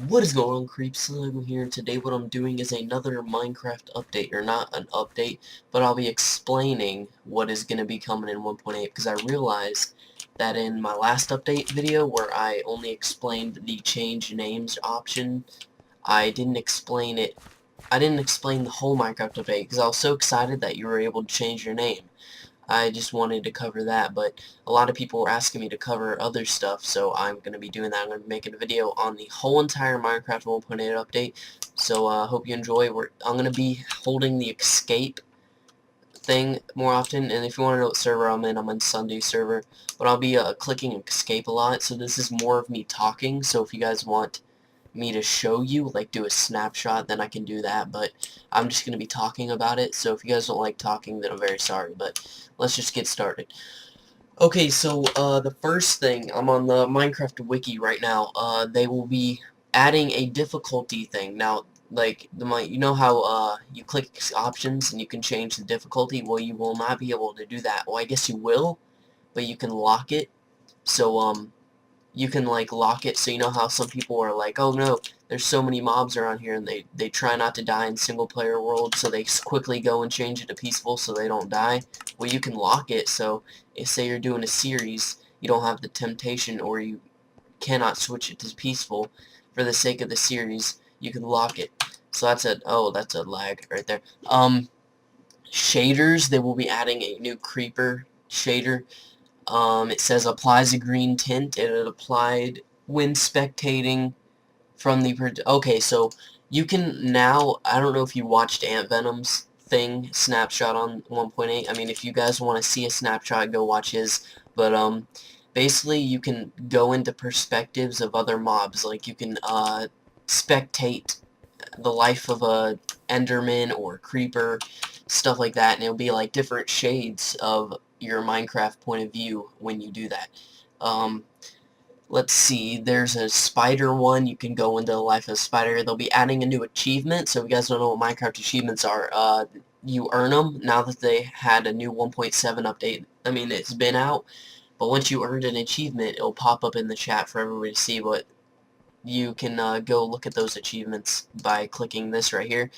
What is going on, creeps? Sillylego here, and today what I'm doing is another Minecraft update, or not an update, but I'll be explaining what is going to be coming in 1.8, because I realized that in my last update video, where I only explained the change names option, I didn't explain the whole Minecraft update, because I was so excited that you were able to change your name. I just wanted to cover that, but a lot of people were asking me to cover other stuff, so I'm going to be doing that. I'm going to be making a video on the whole entire Minecraft 1.8 update, so hope you enjoy. I'm going to be holding the escape thing more often, and if you want to know what server I'm on Sunday server, but I'll be clicking escape a lot, so this is more of me talking, so if you guys want me to show you, like do a snapshot, then I can do that, but I'm just going to be talking about it, so if you guys don't like talking, then I'm very sorry, but let's just get started. Okay, so the first thing, I'm on the Minecraft wiki right now. They will be adding a difficulty thing. Now, like, you know how you click options and you can change the difficulty? Well, you will not be able to do that. Well, I guess you will, but you can lock it. So, you can like lock it, so you know how some people are like, oh no, there's so many mobs around here, and they try not to die in single player world, so they quickly go and change it to peaceful so they don't die. Well, you can lock it, so if say you're doing a series, you don't have the temptation, or you cannot switch it to peaceful for the sake of the series, you can lock it. So that's a lag right there. Shaders, they will be adding a new creeper shader. It says applies a green tint, and it applied when spectating from the... Okay, so you can now... I don't know if you watched Ant Venom's thing, snapshot on 1.8. I mean, if you guys want to see a snapshot, go watch his. But, basically, you can go into perspectives of other mobs. Like, you can, spectate the life of a Enderman or Creeper, stuff like that, and it'll be like different shades of your Minecraft point of view when you do that. Let's see, there's a spider one. You can go into the life of a spider. They'll be adding a new achievement, so if you guys don't know what Minecraft achievements are, you earn them now that they had a new 1.7 update. I mean, it's been out, but once you earned an achievement, it'll pop up in the chat for everybody to see. What you can go look at those achievements by clicking this right here,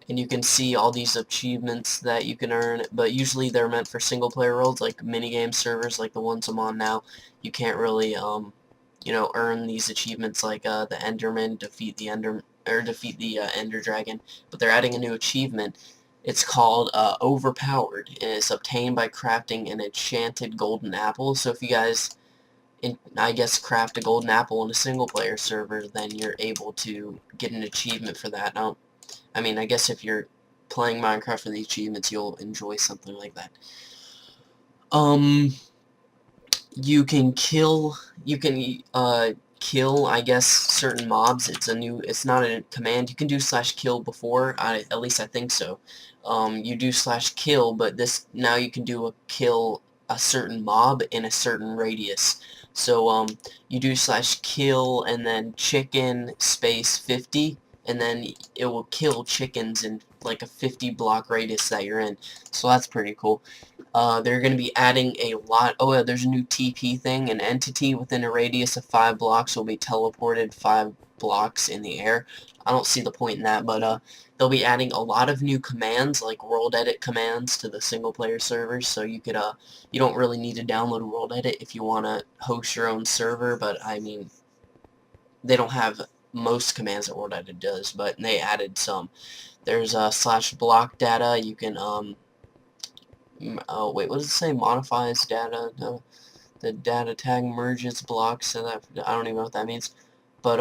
and you can see all these achievements that you can earn, but usually they're meant for single player worlds, like minigame servers like the ones I'm on now. You can't really you know, earn these achievements like the Enderman, defeat the Ender Dragon, but they're adding a new achievement. It's called Overpowered, and it's obtained by crafting an enchanted golden apple. So if you guys, I guess, craft a golden apple in a single-player server, then you're able to get an achievement for that. Now, I mean, I guess if you're playing Minecraft for the achievements, you'll enjoy something like that. You can kill, kill, I guess, certain mobs. It's not a command. You can do /kill before, at least I think so. You do /kill, but now you can do kill a certain mob in a certain radius. So, you do /kill and then chicken space 50, and then it will kill chickens in like a 50 block radius that you're in. So that's pretty cool. They're going to be adding a lot... Oh, yeah, there's a new TP thing. An entity within a radius of 5 blocks will be teleported 5 blocks in the air. I don't see the point in that, but they'll be adding a lot of new commands, like world edit commands, to the single-player servers, so you could, you don't really need to download world edit if you want to host your own server, but, I mean, they don't have most commands that world edit does, but they added some. There's /block data. You can, wait, what does it say? Modifies data. The data tag merges blocks, so that I don't even know what that means. But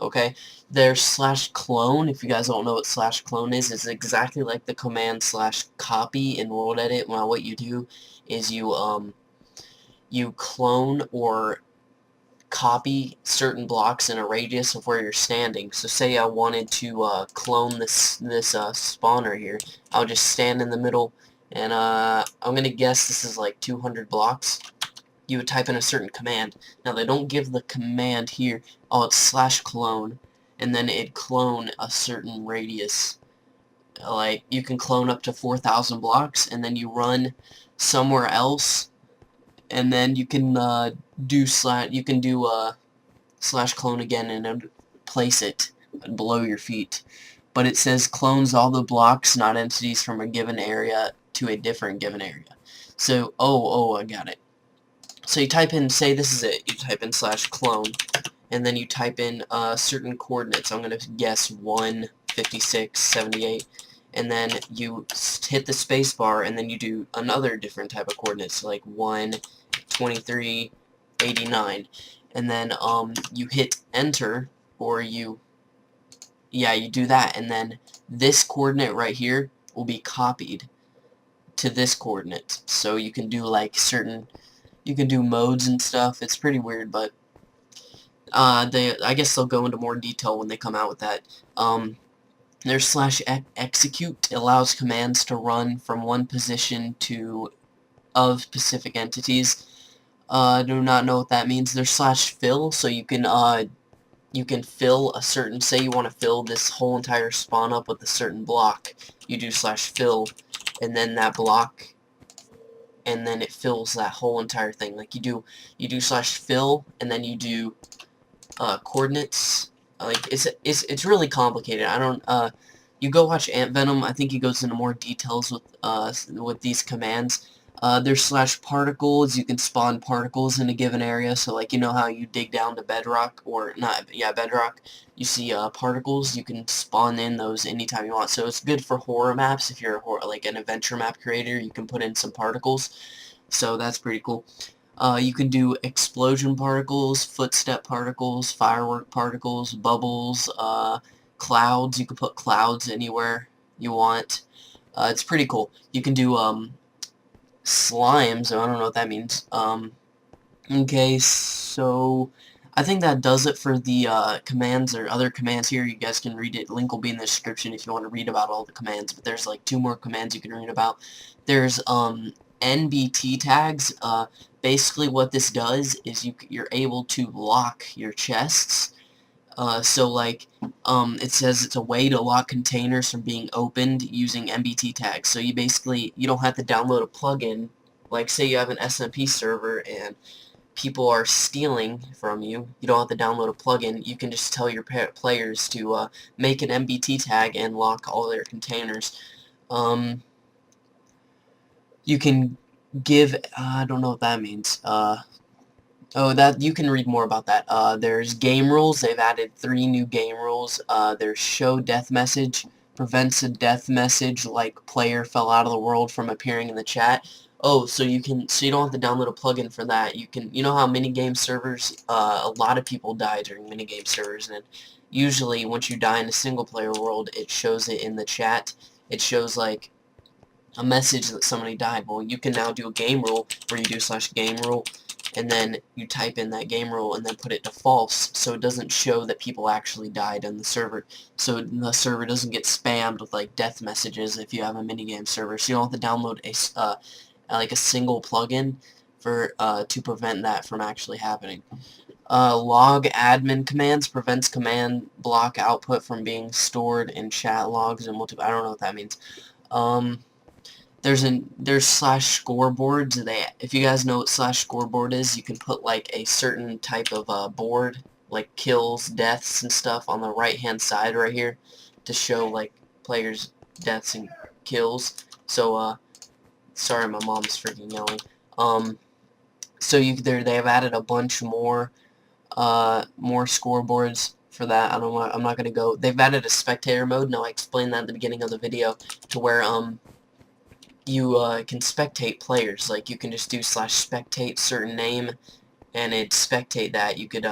okay. There's /clone. If you guys don't know what /clone is, it's exactly like the command /copy in World Edit. Well, what you do is you clone or copy certain blocks in a radius of where you're standing. So say I wanted to clone this spawner here. I'll just stand in the middle, and I'm gonna guess this is like 200 blocks. You would type in a certain command. Now they don't give the command here. Oh, it's /clone, and then it'd clone a certain radius like you can clone up to 4,000 blocks, and then you run somewhere else, and then you can do slash clone again and then place it below your feet. But it says clones all the blocks, not entities, from a given area to a different given area. So, I got it. So you type in, say this is it, you type in slash clone, and then you type in certain coordinates. I'm going to guess 156, 78, and then you hit the space bar, and then you do another different type of coordinates, like 1, 23, 89, and then you hit enter, or you do that, and then this coordinate right here will be copied to this coordinate. So you can do like you can do modes and stuff. It's pretty weird, but I guess they'll go into more detail when they come out with that. There's slash execute, allows commands to run from one position of specific entities. I do not know what that means. There's slash fill, so you can fill a certain, say you want to fill this whole entire spawn up with a certain block. You do slash fill, and then that block, and then it fills that whole entire thing. Like you do slash fill, and then you do coordinates. Like it's really complicated. I don't you go watch Ant Venom. I think he goes into more details with these commands. There's slash particles. You can spawn particles in a given area. So like, you know how you dig down to bedrock, or not, yeah, bedrock. You see particles. You can spawn in those anytime you want. So it's good for horror maps. If you're like an adventure map creator, you can put in some particles. So that's pretty cool. You can do explosion particles, footstep particles, firework particles, bubbles, clouds. You can put clouds anywhere you want. It's pretty cool. You can do slimes. I don't know what that means. Okay, so I think that does it for the commands or other commands here. You guys can read it. Link will be in the description if you want to read about all the commands. But there's like 2 more commands you can read about. There's NBT tags. Basically what this does is you're able to lock your chests. So like it says it's a way to lock containers from being opened using NBT tags. So you don't have to download a plugin. Like say you have an SMP server and people are stealing from you. You don't have to download a plugin. You can just tell your players to make an NBT tag and lock all their containers. You can give, I don't know what that means. That you can read more about that. There's game rules. They've added 3 new game rules. There's show death message, prevents a death message like player fell out of the world from appearing in the chat. So you don't have to download a plugin for that. You know how minigame servers, a lot of people die during minigame servers, and usually once you die in a single player world, it shows it in the chat. It shows like a message that somebody died. Well, you can now do a game rule where you do slash game rule, and then you type in that game rule and then put it to false, so it doesn't show that people actually died on the server, so the server doesn't get spammed with like death messages if you have a minigame server. So you don't have to download like a single plugin for to prevent that from actually happening. Log admin commands prevents command block output from being stored in chat logs and multiple. I don't know what that means. There's slash scoreboards. If you guys know what slash scoreboard is, you can put like a certain type of board, like kills, deaths, and stuff on the right hand side right here to show like players' deaths and kills. So sorry, my mom's freaking yelling. So they have added a bunch more scoreboards for that. I'm not gonna go. They've added a spectator mode. Now I explained that at the beginning of the video, to where you can spectate players. Like you can just do slash spectate certain name, and it'd spectate that. You could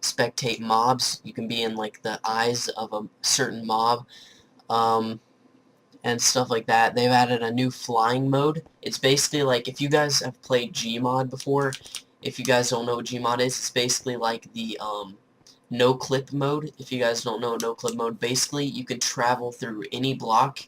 spectate mobs. You can be in like the eyes of a certain mob, and stuff like that. They've added a new flying mode. It's basically like, if you guys have played Gmod before, if you guys don't know what Gmod is, it's basically like the no clip mode. If you guys don't know no clip mode, basically you can travel through any block.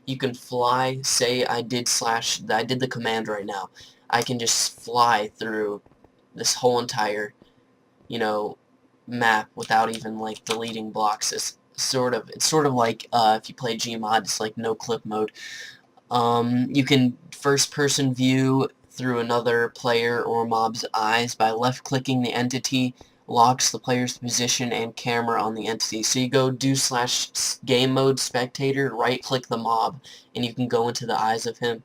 You can fly. Say I did the command right now. I can just fly through this whole entire, map without even like deleting blocks. it's sort of like if you play Gmod, it's like no clip mode. You can first-person view through another player or mob's eyes by left-clicking the entity, locks the player's position and camera on the entity. So you go do / game mode spectator, right-click the mob, and you can go into the eyes of him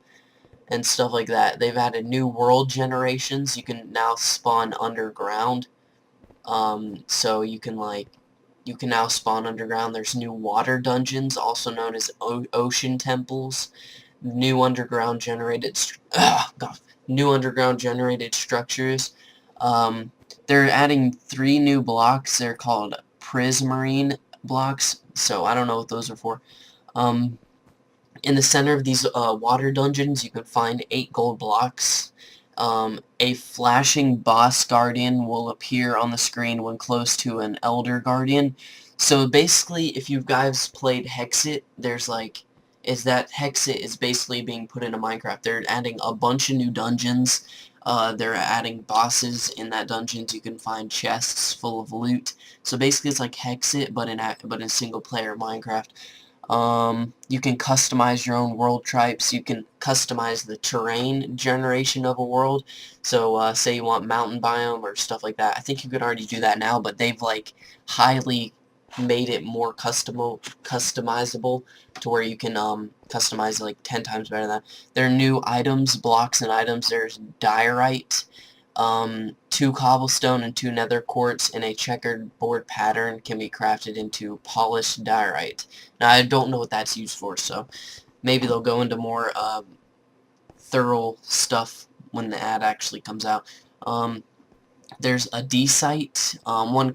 and stuff like that. They've added new world generations. You can now spawn underground. So you can now spawn underground. There's new water dungeons, also known as ocean temples. New underground generated structures. They're adding 3 new blocks. They're called prismarine blocks, so I don't know what those are for. In the center of these water dungeons, you can find 8 gold blocks. A flashing boss guardian will appear on the screen when close to an elder guardian. So basically, if you guys played Hexit, Hexit is basically being put into Minecraft. They're adding a bunch of new dungeons. They're adding bosses in that dungeons. You can find chests full of loot. So basically, it's like Hexit, but in single player Minecraft. You can customize your own world types. You can customize the terrain generation of a world. So, say you want mountain biome or stuff like that. I think you could already do that now, but they've, highly made it more customizable to where you can, customize it, 10 times better than that. There are new items, blocks and items. There's diorite, 2 cobblestone and 2 nether quartz in a checkered board pattern can be crafted into polished diorite. Now, I don't know what that's used for, so maybe they'll go into more thorough stuff when the ad actually comes out. There's a D-site, 1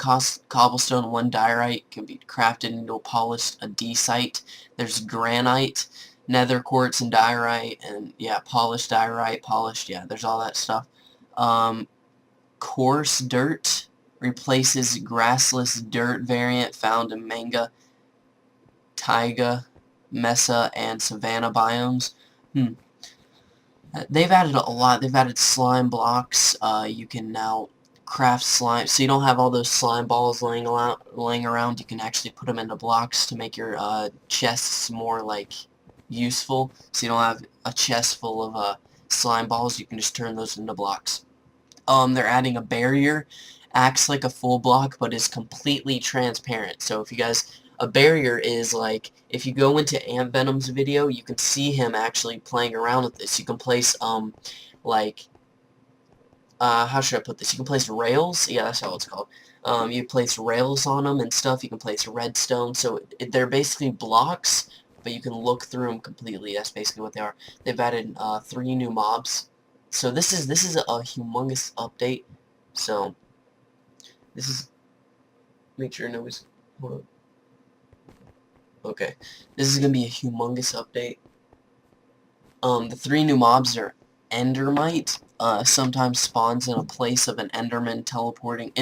cobblestone, 1 diorite can be crafted into a polished D-site. There's granite, nether quartz and diorite, and yeah, polished diorite, there's all that stuff. Coarse dirt replaces grassless dirt variant found in manga, taiga, mesa, and savanna biomes. They've added a lot. They've added slime blocks. You can now craft slime, so you don't have all those slime balls laying around. You can actually put them into blocks to make your chests more useful. So you don't have a chest full of slime balls. You can just turn those into blocks. They're adding a barrier, acts like a full block, but is completely transparent. So if you guys, a barrier is if you go into Ant Venom's video, you can see him actually playing around with this. You can place, how should I put this? You can place rails. Yeah, that's how it's called. You place rails on them and stuff. You can place redstone. So they're basically blocks, but you can look through them completely. That's basically what they are. They've added 3 new mobs. So this is a humongous update. So this is, make sure nobody's, hold up. Okay, this is gonna be a humongous update. The 3 new mobs are Endermite. Sometimes spawns in place of an Enderman teleporting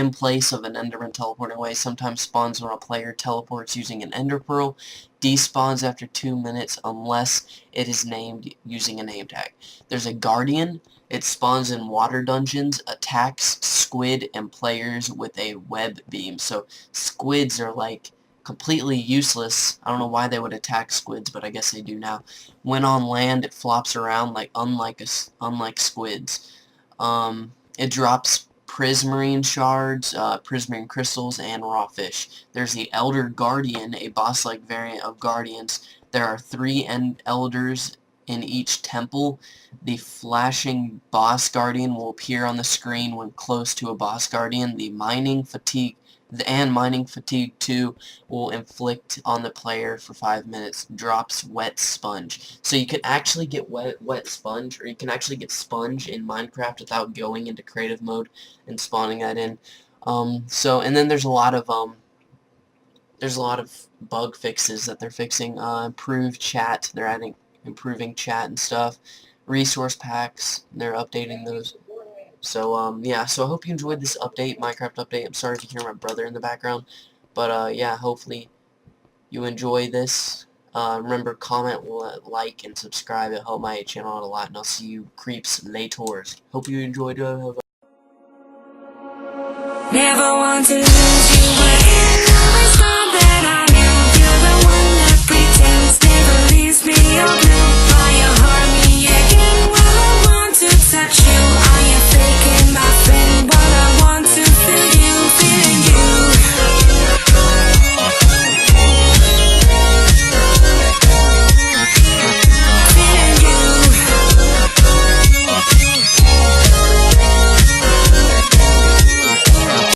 away. Sometimes spawns when a player teleports using an Ender Pearl. Despawns after 2 minutes unless it is named using a name tag. There's a Guardian. It spawns in water dungeons, attacks squid and players with a web beam. So squids are completely useless. I don't know why they would attack squids, but I guess they do now. When on land, it flops around unlike squids. It drops prismarine shards, prismarine crystals, and raw fish. There's the Elder Guardian, a boss-like variant of Guardians. There are 3 elders in each temple. The flashing boss guardian will appear on the screen when close to a boss guardian. Mining fatigue 2 will inflict on the player for 5 minutes. Drops wet sponge. So you can actually get wet sponge, or you can actually get sponge in Minecraft without going into creative mode and spawning that in. And then there's a lot of bug fixes that they're fixing. Improved chat. They're improving chat and stuff. Resource packs. They're updating those. So, yeah, so I hope you enjoyed this update, Minecraft update. I'm sorry to hear my brother in the background, but, yeah, hopefully you enjoy this. Remember, comment, like, and subscribe. It helps my channel out a lot, and I'll see you creeps later. Hope you enjoyed it. Never want to lose you.